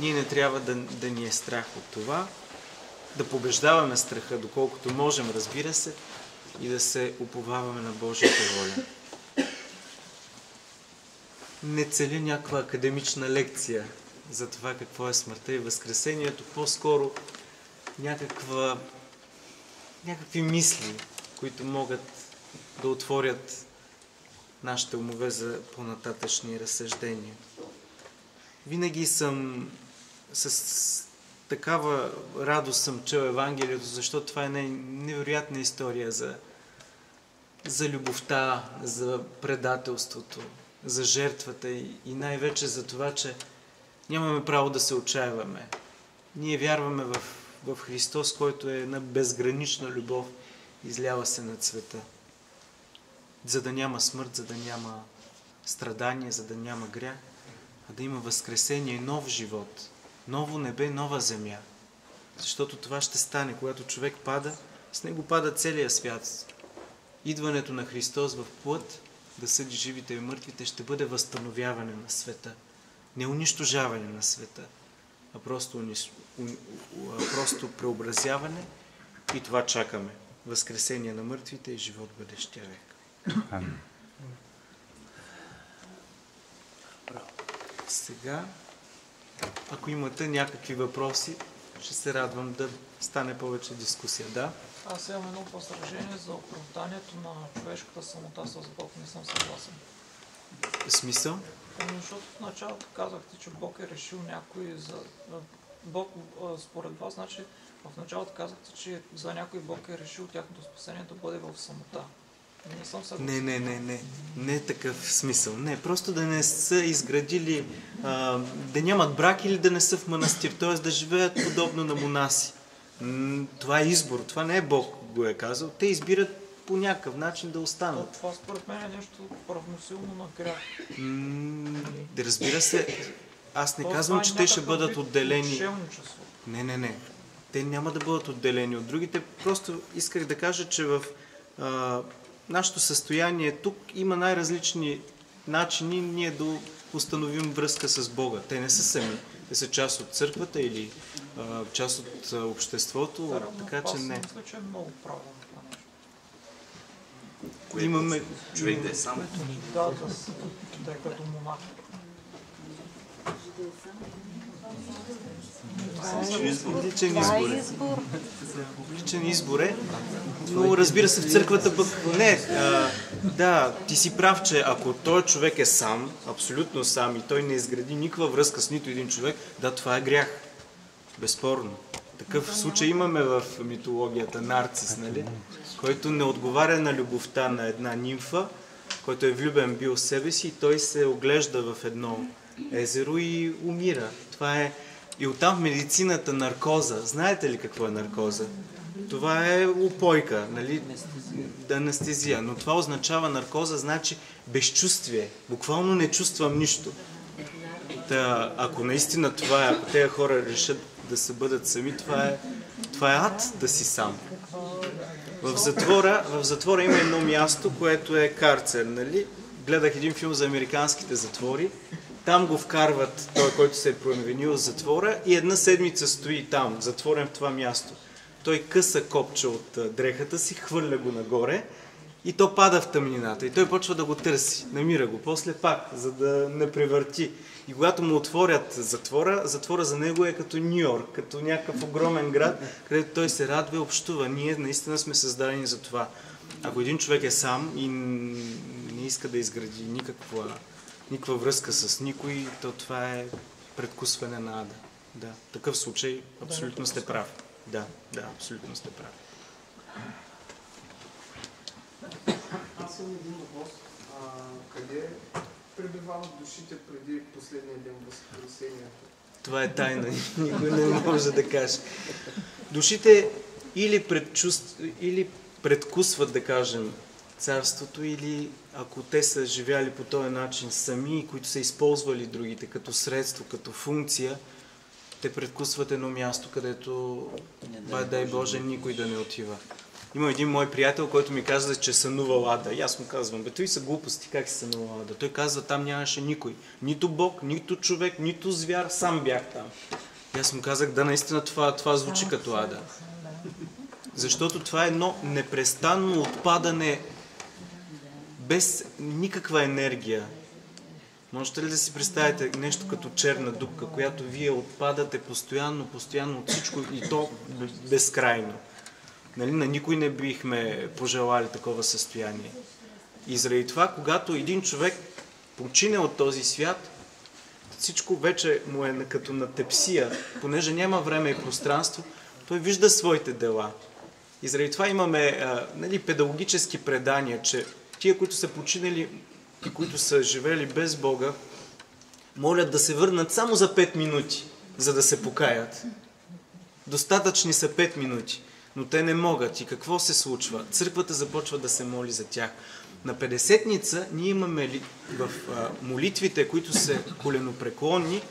Ние не трябва да ни е страх от това, да побеждаваме страха, доколкото можем, разбира се, и да се уповаваме на Божията воля. Не целя някаква академична лекция за това какво е смъртта и възкресението, по-скоро някакви мисли, които могат да отворят нашите умове за по-нататъчни разсъждения. Винаги съм с такава радост съм чел Евангелието, защото това е невероятна история за любовта, за предателството, за жертвата и най-вече за това, че нямаме право да се отчаиваме. Ние вярваме в Христос, който е на безгранична любов, излява се над света. За да няма смърт, за да няма страдание, за да няма грях, а да има възкресение, нов живот, ново небе, нова земя. Защото това ще стане, когато човек пада, с него пада целия свят. Идването на Христос в плът, да съди живите и мъртвите, ще бъде възстановяване на света. Не унищожаване на света, а просто преобразяване и това чакаме. Възкресение на мъртвите и живот бъдещия век. Амин. Сега, ако имате някакви въпроси, ще се радвам да стане повече дискусия. Да? Аз имам едно възражение за оправданието на човешката самота с Бог. Не съм съгласен. Смисъл? Защото в началото казахте, че Бог е решил някой за... Бог, според вас, значи в началото казахте, че за някой Бог е решил тяхното спасение да бъде в самота. Не съм съгласен. Не такъв смисъл. Не, просто да не са изградили, да нямат брак или да не са в манастир, т.е. да живеят подобно на монаси. Това е избор, това не е Бог го е казал. Те избират по някакъв начин да останат. Това според мен е нещо равносилно на грях. Разбира се, аз не казвам, че те ще бъдат отделени. Не. Те няма да бъдат отделени от другите. Просто исках да кажа, че в нашето състояние тук има най-различни начини ние да установим връзка с Бога. Те не са сами. Те са част от църквата или част от обществото, така че не. Мисля, че е много правилно това нещо. Имаме... Човек да е сам. Да е като монах. Личен избор. Личен избор е. Но разбира се, в църквата пък не. Да, ти си прав, че ако той човек е сам, абсолютно сам и той не изгради никаква връзка с нито един човек, да, това е грях. Безспорно. Такъв случай имаме в митологията Нарцис, нали? Който не отговаря на любовта на една нимфа, който е влюбен бил в себе си и той се оглежда в едно езеро и умира. Това е и оттам в медицината наркоза. Знаете ли какво е наркоза? Това е упойка, нали? Анестезия. Но това означава наркоза, значи безчувствие. Буквално не чувствам нищо. Ако наистина това е, ако тези хора решат да се бъдат сами, това е ад да си сам. В затвора има едно място, което е карцер, нали? Гледах един филм за американските затвори Там го вкарват той, който се е провинил в затвора и една седмица стои там, затворен в това място. Той къса копче от дрехата си, хвърля го нагоре и то пада в тъмнината. И той почва да го търси, намира го. После пак, за да не превърти. И когато му отворят затвора за него е като Нью-Йорк, като някакъв огромен град, където той се радва и общува. Ние наистина сме създадени за това. Ако един човек е сам и не иска да изгради никаква връзка с никой, то това е предкусване на ада. Да, в такъв случай абсолютно сте прав. Да, абсолютно сте прав. Аз имам един въпрос. Къде пребивават душите преди последния ден Възкресението? Това е тайна, никой не може да каже. Душите или предкусват, да кажем, царството, или ако те са живяли по този начин сами, които са използвали другите като средство, като функция, те предкусват едно място, където, дай Боже, никой да не отива. Има един мой приятел, който ми казва, че сънувал ада. И аз му казвам, той са глупости, как се сънувал ада? Той казва, там нямаше никой. Нито Бог, нито човек, нито звяр, сам бях там. И аз му казах, да, наистина това звучи като ада. Защото това е едно непрестанно отпадане без никаква енергия. Можете ли да си представите нещо като черна дупка, която вие отпадате постоянно от всичко и то безкрайно? Нали, на никой не бихме пожелали такова състояние. И заради това, когато един човек почине от този свят, всичко вече му е като на тепсия, понеже няма време и пространство, той вижда своите дела. И заради това имаме педагогически предания, че тия, които са починали и които са живели без Бога, молят да се върнат само за 5 минути, за да се покаят. Достатъчни са 5 минути, но те не могат. И какво се случва? Църквата започва да се моли за тях. На Петдесетница ние имаме в молитвите, които са коленопреклонни,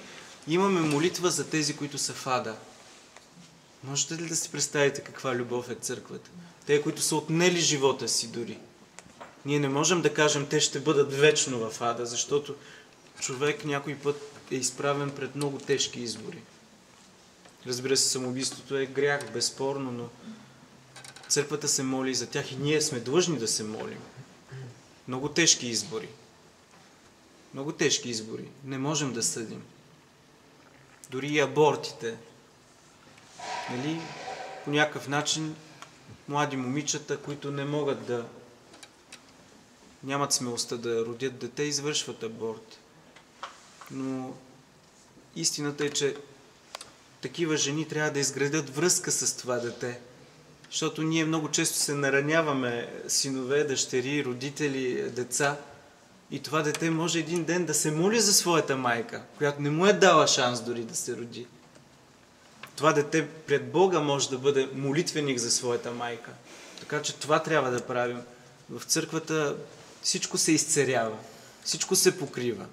имаме молитва за тези, които са в ада. Можете ли да си представите каква любов е църквата? Те, които са отнели живота си дори. Ние не можем да кажем, те ще бъдат вечно в ада, защото човек някой път е изправен пред много тежки избори. Разбира се, самоубийството е грях, безспорно, но църквата се моли за тях и ние сме длъжни да се молим. Много тежки избори. Много тежки избори. Не можем да съдим. Дори и абортите. Нали? По някакъв начин млади момичета, които не могат да нямат смелостта да родят дете, извършват аборт. Но истината е, че такива жени трябва да изградят връзка с това дете. Защото ние много често се нараняваме синове, дъщери, родители, деца. И това дете може един ден да се моли за своята майка, която не му е дала шанс дори да се роди. Това дете пред Бога може да бъде молитвеник за своята майка. Така че това трябва да правим. В църквата всичко се изцерява, всичко се покрива.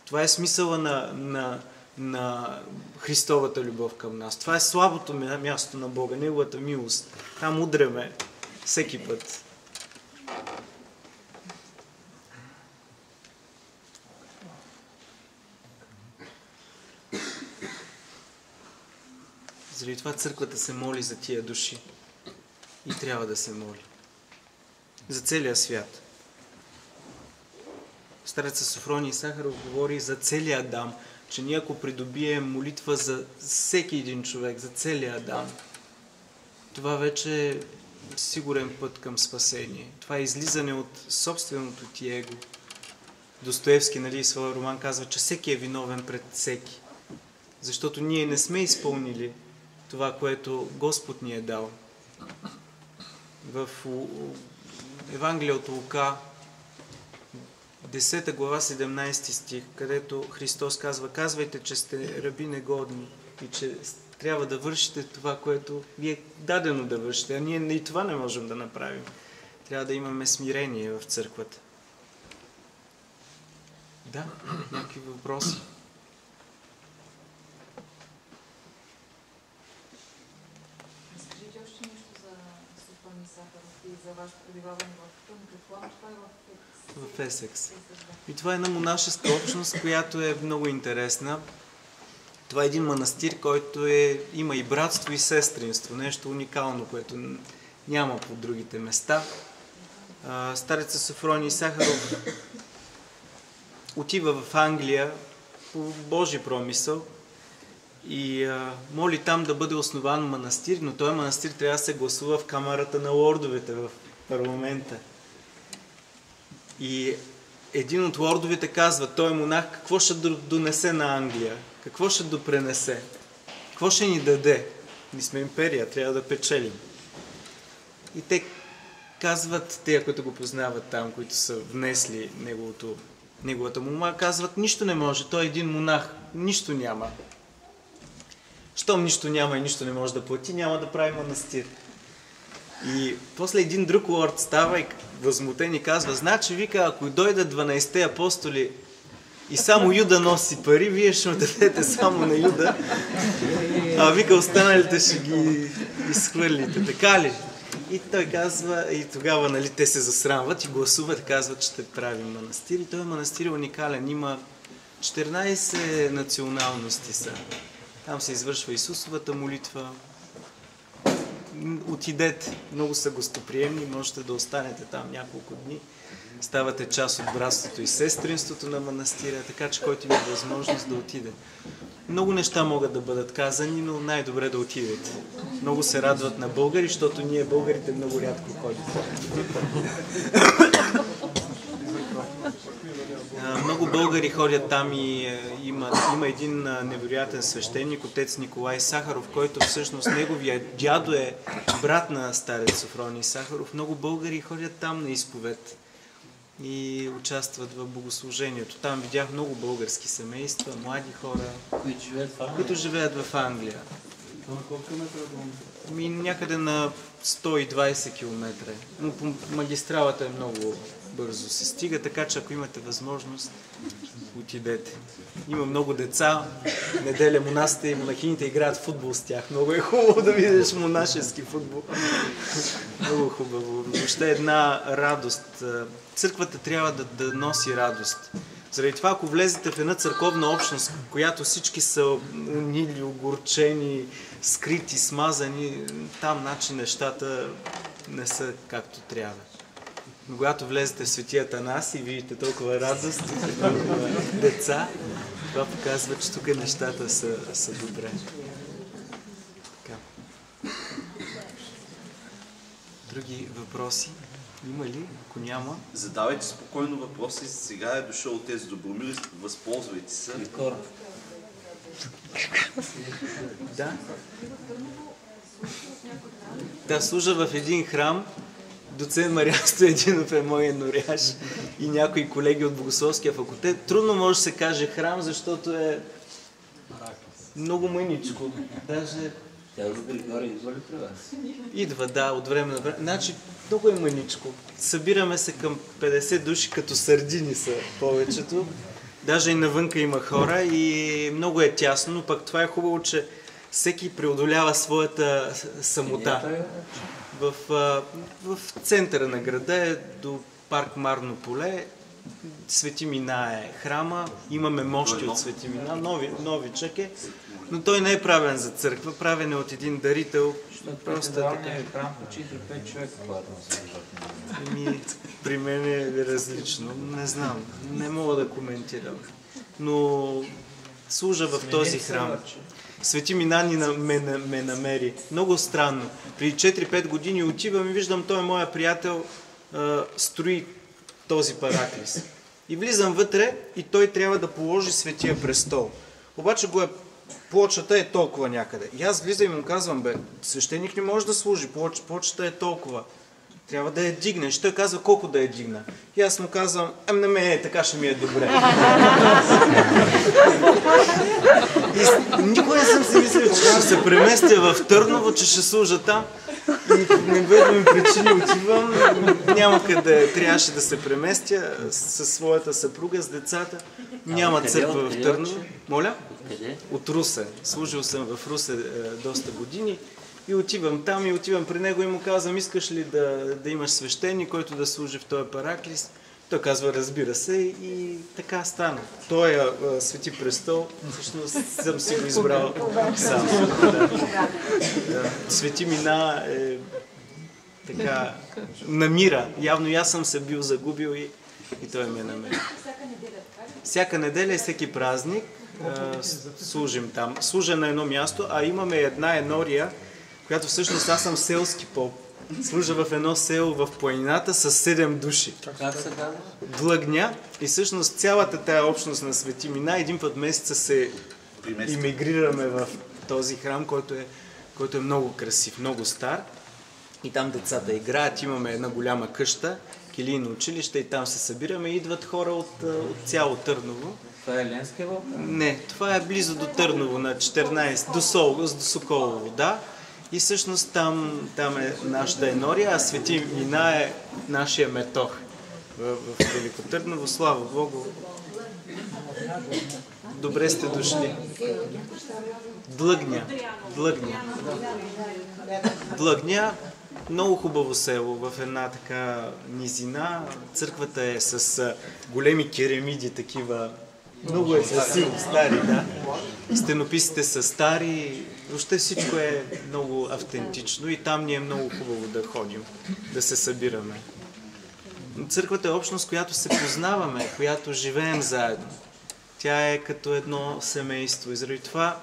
Това е смисъла на Христовата любов към нас. Това е слабото място на Бога, Неговата милост. Там удреме всеки път. Заради това църквата се моли за тия души. И трябва да се моли. За целия свят. Стареца Софроний Сахаров говори за целия Адам, че ние ако придобием молитва за всеки един човек, за целия Адам, това вече е сигурен път към спасение. Това е излизане от собственото ти его. Достоевски, нали, в своя роман казва, че всеки е виновен пред всеки. Защото ние не сме изпълнили това, което Господ ни е дал. В Евангелие от Лука, 10 глава, 17 стих, където Христос казва: казвайте, че сте раби негодни и че трябва да вършите това, което ви е дадено да вършите. А ние и това не можем да направим. Трябва да имаме смирение в църквата. Да, някакви въпроси? Разкажите още нещо за Софроний Сахаров и за вашето пребиваване в Крим. Предполагам, това е В Есекс. И това е една монашеска общност, която е много интересна. Това е един манастир, който има и братство, и сестринство. Нещо уникално, което няма по другите места. Стареца Софроний Сахаров отива в Англия по Божи промисъл и моли там да бъде основан манастир, но този манастир трябва да се гласува в камарата на лордовете в парламента. И един от лордовете казва, той монах, какво ще донесе на Англия? Какво ще допренесе? Какво ще ни даде? Ние сме империя, трябва да печелим. И те казват, те, които го познават там, които са внесли неговата молба, казват, нищо не може, той е един монах, нищо няма. Щом нищо няма и нищо не може да плати, няма да прави манастир. И после един друг лорд става и възмутен и казва, значи, вика, ако дойдат 12-те апостоли и само Юда носи пари, вие ще дадете само на Юда, а вика, останалите ще ги изхвърлите. Така ли? И той казва, и тогава нали, те се засрамват и гласуват, казват, че ще правим манастир. И той манастир е уникален. Има 14 националности са. Там се извършва Исусовата молитва. Отидете, много са гостоприемни, можете да останете там няколко дни. Ставате част от братството и сестринството на манастира, така че който има възможност да отиде. Много неща могат да бъдат казани, но най-добре да отидете. Много се радват на българи, защото ние българите много рядко ходим. Много българи ходят там и има един невероятен свещеник, отец Николай Сахаров, който всъщност неговия дядо е брат на старец Софроний Сахаров. Много българи ходят там на изповед и участват в богослужението. Там видях много български семейства, млади хора, които живеят в Англия. Някъде на 120 км. Но по магистралата е много бързо се стига, така че ако имате възможност, отидете. Има много деца, неделя монасите и монахините играят футбол с тях. Много е хубаво да видиш монашески футбол. Много хубаво. Въобще една радост. Църквата трябва да носи радост. Заради това, ако влезете в една църковна общност, която всички са унили, огорчени, скрити, смазани, там начин нещата не са както трябва. Но когато влезете в Светия Атанас и видите толкова радост, толкова деца, това показва, че тук нещата са добре. Така. Други въпроси? Има ли? Ако няма... Задавайте спокойно въпроси. Сега е дошъл отец Добромир, възползвайте се. Да. Да, служа в един храм. Доцент Мариан Стоединов е моя норяж и някои колеги от Богословския факултет. Трудно може да се каже храм, защото е много мъничко. Даже... Идва, да, от време на време. Значи, много е мъничко. Събираме се към 50 души, като сардини са повечето. Даже и навънка има хора и много е тясно, но пък това е хубаво, че всеки преодолява своята самота. В центъра на града е до парк Марно поле. Свети Мина е храма. Имаме мощи от Свети Мина. Новичък е. Но той не е правен за църква. Правен е от един дарител. Просто така. Е храм по 4-5 човека. При мен е различно. Не знам. Не мога да коментирам. Но служа в този храм. Свети Минани ме намери. Много странно. Преди 4-5 години отивам и виждам, той е моя приятел, строи този параклис. И влизам вътре и той трябва да положи Светия престол. Обаче плочата е толкова някъде. И аз влизам и му казвам, свещеник не може да служи, плочата е толкова. Трябва да я дигнеш. Той казва, колко да я дигна. И аз му казвам, на мен така ще ми е добре. И никога не съм си мислил, че ще се преместя в Търново, че ще служа там. И по неведоми причини отивам. Няма къде. Трябваше да се преместя със своята съпруга, с децата. Няма църква в Търново. Моля? От Русе. Служил съм в Русе доста години. И отивам там и отивам при него и му казвам, искаш ли да имаш свещеник, който да служи в този параклис? Той казва, разбира се, и така стана. Той Свети престол, всъщност съм си го избрал сам. Да. Свети Мина така намира. Явно и аз съм се бил загубил и той ме намери. Всяка неделя и всеки празник служим там. Служа на едно място, а имаме една енория, която всъщност аз съм селски поп. Служа в едно село в планината с 7 души. Как се казва? Длъгня. И всъщност цялата тая общност на Свети Мина един път месеца се имигрираме в този храм, който е много красив, много стар. И там децата играят, имаме една голяма къща, килийно училище и там се събираме и идват хора от цяло Търново. Това е Ленския вълк? Не, това е близо до Търново, на 14, до Соколово, да. И всъщност там е нашата енория, а Свети Мина е нашия метох в Велико Търново. Слава Богу! Добре сте дошли. Длъгня. Много хубаво село, в една така низина. Църквата е с големи керамиди, такива. Много е красиво, стари, да. Стенописите са стари. Въобще всичко е много автентично и там ни е много хубаво да ходим, да се събираме. Църквата е общност, която се познаваме, която живеем заедно. Тя е като едно семейство и заради това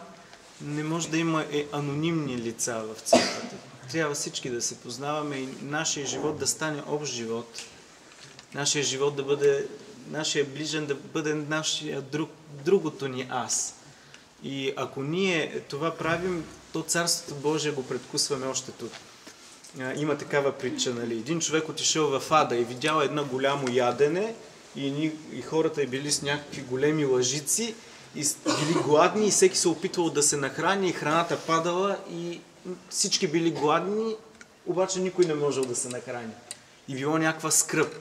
не може да има анонимни лица в църквата. Трябва всички да се познаваме и нашия живот да стане общ живот. Нашия живот да бъде, нашия ближен да бъде нашия другото ни аз. И ако ние това правим, то Царството Божие го предкусваме още тук. Има такава притча, нали? Един човек отишъл в ада и видял едно голямо ядене и хората били с някакви големи лъжици и били гладни и всеки се опитвал да се нахрани и храната падала и всички били гладни, обаче никой не можел да се нахрани. И било някаква скръб.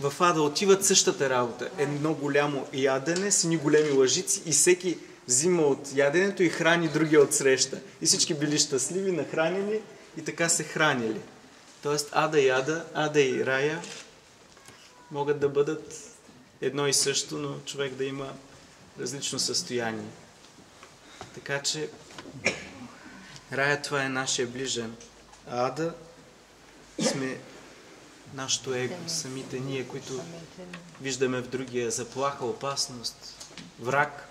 В ада отиват същата работа. Едно голямо ядене с едни големи лъжици и всеки взима от яденето и храни другия от среща. И всички били щастливи, нахранени и така се хранили. Тоест ада и рая могат да бъдат едно и също, но човек да има различно състояние. Така че рая това е нашия ближен, а ада сме нашето его, самите ние, които виждаме в другия заплаха, опасност, враг.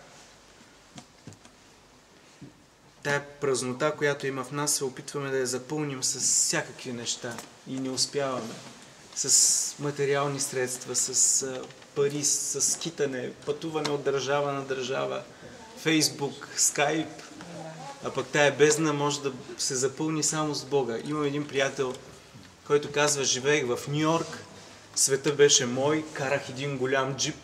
Тая празнота, която има в нас, се опитваме да я запълним с всякакви неща и не успяваме. С материални средства, с пари, с скитане, пътуване от държава на държава, Фейсбук, Скайп. А пък тая бездна може да се запълни само с Бога. Имам един приятел, който казва, живеех в Нью-Йорк, света беше мой, карах един голям джип,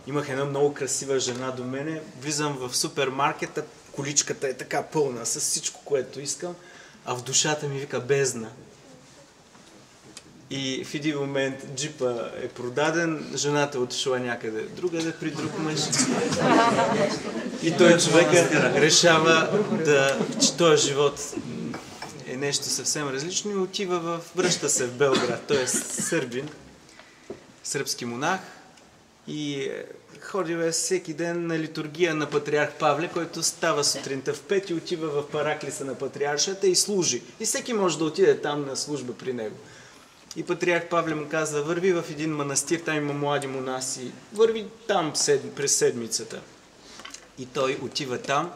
имах една много красива жена до мене, влизам в супермаркета, количката е така пълна с всичко, което искам, а в душата ми вика бездна. И в един момент джипа е продаден, жената е отишла някъде другаде при друг мъж. И той човека решава че този живот е нещо съвсем различно и отива връща се в Белград. Той е сърбин, сръбски монах и ходил е всеки ден на литургия на патриарх Павле, който става сутринта в 5 и отива в параклиса на патриаршата и служи. И всеки може да отиде там на служба при него. И патриарх Павле му казва, върви в един манастир, там има млади монаси, върви там през седмицата. И той отива там,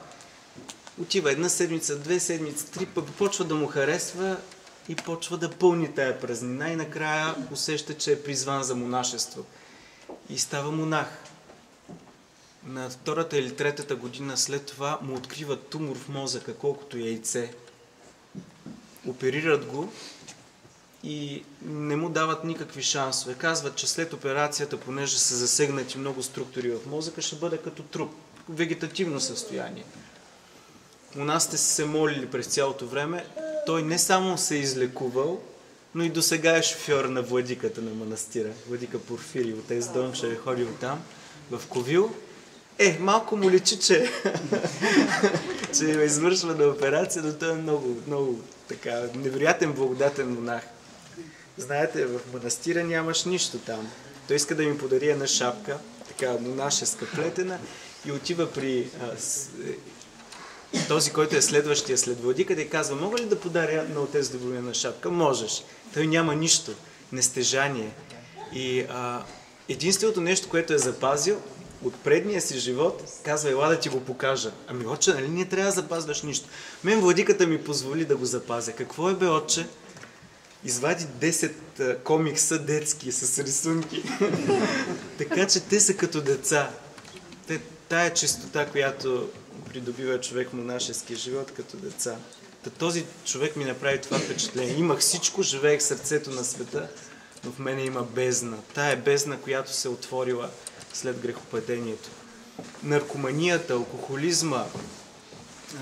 отива една седмица, 2 седмици, 3 пък почва да му харесва и почва да пълни тая празнина и накрая усеща, че е призван за монашество. И става монах. На 2-та или 3-та година след това му откриват тумор в мозъка, колкото яйце. Оперират го и не му дават никакви шансове. Казват, че след операцията, понеже са засегнати много структури в мозъка, ще бъде като труп. Вегетативно състояние. Монасите са се молили през цялото време. Той не само се е излекувал, но и досега е шофьор на владиката на манастира. Владика Порфирий, отец Дончев е ходил там, в Ковил. Малко му личи, че е извършвана операция, но той е много, много така невероятен, благодатен монах. Знаете, в манастира нямаш нищо там. Той иска да ми подари една шапка, така монашеска плетена, и отива при този, който е следващия след владиката и казва: мога ли да подаря на отец Добромир шапка? Можеш. Той няма нищо, нестежание. И единственото нещо, което е запазил от предния си живот, казва: ела да ти го покажа. Ами, отче, нали не трябва да запазваш нищо? Мен владиката ми позволи да го запазя. Какво е, бе, отче? Извади 10 комикса детски с рисунки. Така че те са като деца. Тая чистота, която придобива човек в монашеския живот като деца. Този човек ми направи това впечатление. Имах всичко, живеех сърцето на света, но в мене има бездна. Тая бездна, която се отворила след грехопадението. Наркоманията, алкохолизма,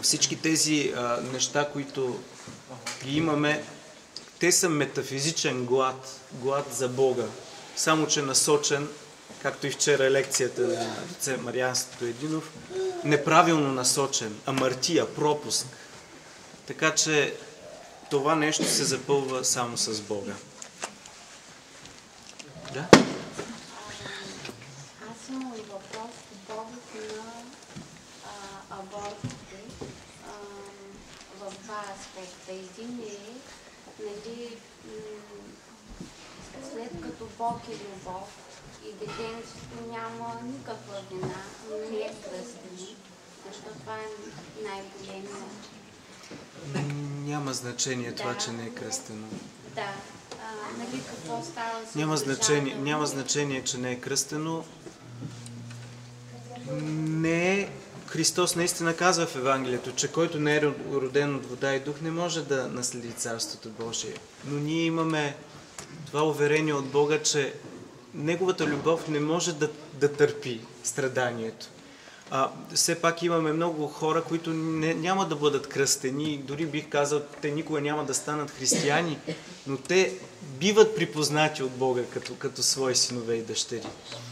всички тези неща, които ги имаме, те са метафизичен глад, глад за Бога. Само че насочен, както и вчера лекцията на отец Мариан Стоединов, неправилно насочен, амартия, пропуск. Така че това нещо се запълва само с Бога. Да? Аз имам въпрос по повод на абортите в два аспекта. Един е, нали, след като Бог е любов и детенството няма никаква вина, не е кръстено, защото това е най-големия. Няма значение това, че не е кръстено. Да. Нали, какво става с Няма значение, че не е кръстено. Не е. Христос наистина казва в Евангелието, че който не е роден от вода и дух, не може да наследи Царството Божие. Но ние имаме това уверение от Бога, че Неговата любов не може да търпи страданието. Все пак имаме много хора, които няма да бъдат кръстени, дори бих казал, те никога няма да станат християни, но те биват припознати от Бога като свои синове и дъщери.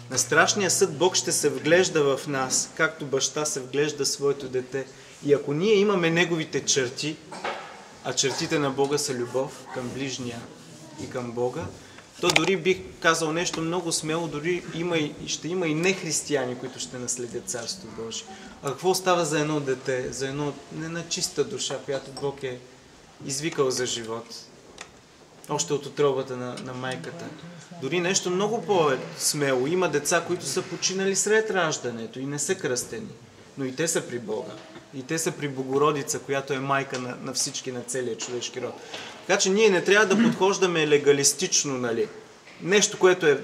На страшния съд Бог ще се вглежда в нас, както баща се вглежда в своето дете. И ако ние имаме Неговите черти, а чертите на Бога са любов към ближния и към Бога, то дори бих казал нещо много смело, дори ще има и нехристияни, които ще наследят Царство Божие. А какво става за едно дете, за една чиста душа, която Бог е извикал за живот? Още от утробата на майката. Дори нещо много по-смело. Има деца, които са починали след раждането и не са кръстени. Но и те са при Бога. И те са при Богородица, която е майка на всички, на целия човешки род. Така че ние не трябва да подхождаме легалистично, нали? Нещо, което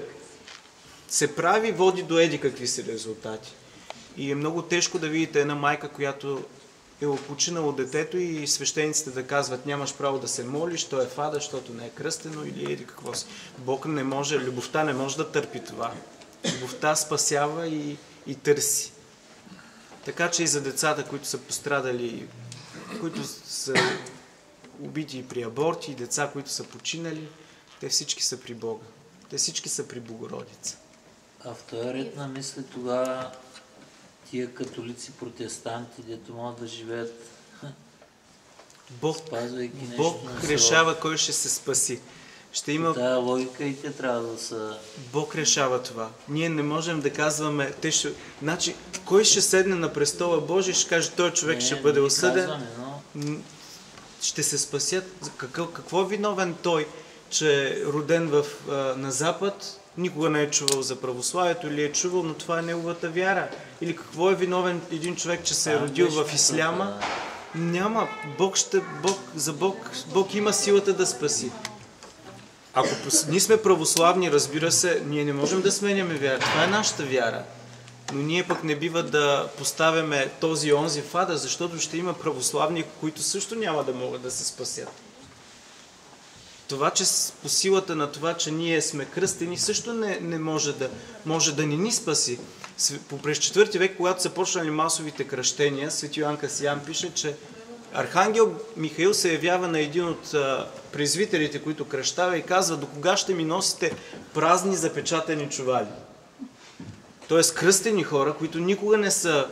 се прави, води до еди какви си резултати. И е много тежко да видите една майка, която е опочинала детето и свещениците да казват: нямаш право да се молиш, то е фада, защото не е кръстено или еди какво си. Бог не може, любовта не може да търпи това. Любовта спасява и търси. Така че и за децата, които са пострадали, които са убити при аборти, деца, които са починали, те всички са при Бога. Те всички са при Богородица. А в този ред на мисли тогава тия католици, протестанти, дето могат да живеят, спазвайки нещо Бог решава кой ще се спаси. Ще има... Тая логика и те трябва да са... Бог решава това. Ние не можем да казваме... Значи, кой ще седне на престола Божий, ще каже: той човек ще бъде осъден. Ще се спасят. Какво е виновен той, че е роден на Запад, никога не е чувал за православието или е чувал, но това е неговата вяра? Или какво е виновен един човек, че се е родил в исляма? Няма. Бог има силата да спаси. Ако ние сме православни, разбира се, ние не можем да сменяме вяра. Това е нашата вяра. Но ние пък не бива да поставяме този и онзи в ада, защото ще има православни, които също няма да могат да се спасят. Това, че по силата на това, че ние сме кръстени, също не може да ни спаси. През 4 век, когато са почнали масовите кръщения, свети Йоан Касиян пише, че Архангел Михаил се явява на един от презвителите, които кръщава, и казва: до кога ще ми носите празни запечатани чували? Тоест кръстени хора, които никога не са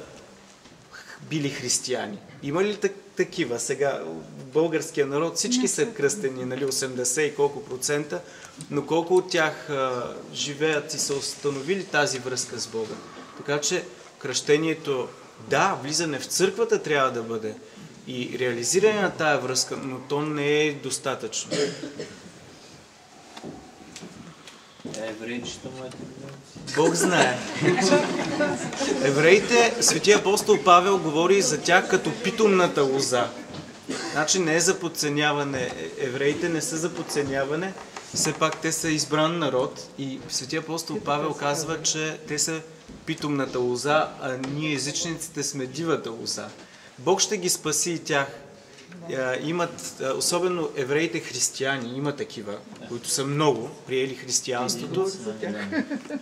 били християни. Има ли такива? Сега в българския народ всички са кръстени, нали, 80 и колко процента, но колко от тях живеят и са установили тази връзка с Бога. Така че кръщението, да, влизане в църквата трябва да бъде и реализиране на тая връзка, но то не е достатъчно. Еврейчето му е Бог знае. Евреите, светия апостол Павел говори за тях като питомната лоза. Значи не е за подценяване. Евреите не са за подценяване. Все пак те са избран народ и светия апостол Павел казва, че те са питомната лоза, а ние езичниците сме дивата лоза. Бог ще ги спаси и тях. Имат, особено евреите християни, има такива, които са много, приели християнството.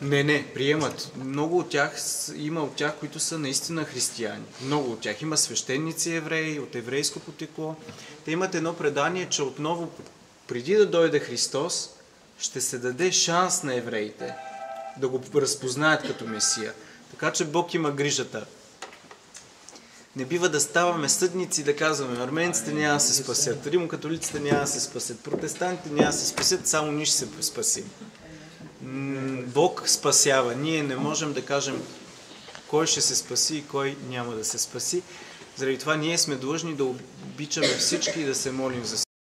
Не, приемат. Много от тях, има от тях, които са наистина християни. Много от тях. Има свещеници евреи, от еврейско потекло. Те имат едно предание, че отново, преди да дойде Христос, ще се даде шанс на евреите да го разпознаят като Месия. Така че Бог има грижата. Не бива да ставаме съдници и да казваме, арменците няма да се спасят, римокатолиците няма да се спасят, протестантите няма да се спасят, само ние ще се спасим. Бог спасява. Ние не можем да кажем кой ще се спаси и кой няма да се спаси. Заради това ние сме длъжни да обичаме всички и да се молим за